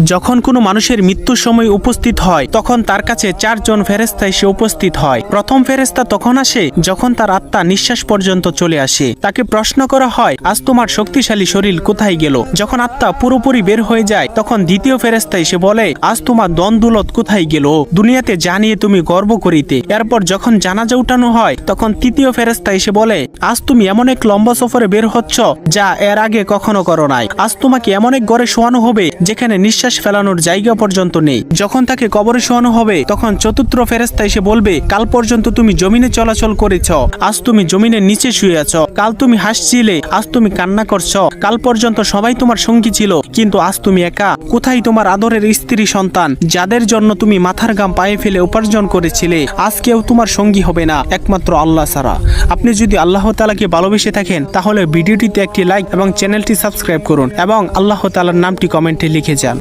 যখন কোনো মানুষের মৃত্যুর সময় উপস্থিত হয় তখন তার কাছে 4 জন ফেরেশতা এসে উপস্থিত হয়। প্রথম ফেরেশতা তখন আসে যখন তার আত্মা নিঃশ্বাস পর্যন্ত চলে আসে। তাকে প্রশ্ন করা হয়, আজ তোমার শক্তিশালী শরীর কোথায় গেল? যখন আত্মা পুরোপুরি বের হয়ে যায় তখন দ্বিতীয় ফেরেশতা এসে বলে, আজ তোমার দন-দৌলত কোথায় গেল? দুনিয়াতে জানিয়ে তুমি গর্ব করিতে। এরপর যখন জানাজা উঠানো হয় তখন তৃতীয় ফেরেশতা এসে বলে, আজ তুমি এমন এক লম্বা সফরে বের হচ্ছ যা এর আগে কখনো করো নাই। আজ তোমাকে এমন এক ঘরে শোয়ানো হবে যেখানে নিঃশ্বাস ফেলানোর জায়গা পর্যন্ত নেই। যখন তাকে কবরে শোয়ানো হবে তখন চতুর্থ ফেরেশতা এসে বলবে, কাল পর্যন্ত তুমি জমিনে চলাচল করেছ, আজ তুমি জমিনের নিচে শুয়ে আছো। কাল তুমি হাসছিলে, আজ তুমি কান্না করছো। কাল পর্যন্ত সবাই তোমার সঙ্গী ছিল, কিন্তু আজ তুমি একা। কোথায় তোমার আদরের স্ত্রী সন্তান যাদের জন্য তুমি মাথার ঘাম পায়ে ফেলে উপার্জন করেছিলে? আজ কেউ তোমার সঙ্গী হবে না একমাত্র আল্লাহ ছাড়া। আপনি যদি আল্লাহ তাআলাকে ভালোবেসে থাকেন তাহলে ভিডিওটিতে একটি লাইক এবং চ্যানেলটি সাবস্ক্রাইব করুন এবং আল্লাহ তাআলার নামটি কমেন্টে লিখে যান।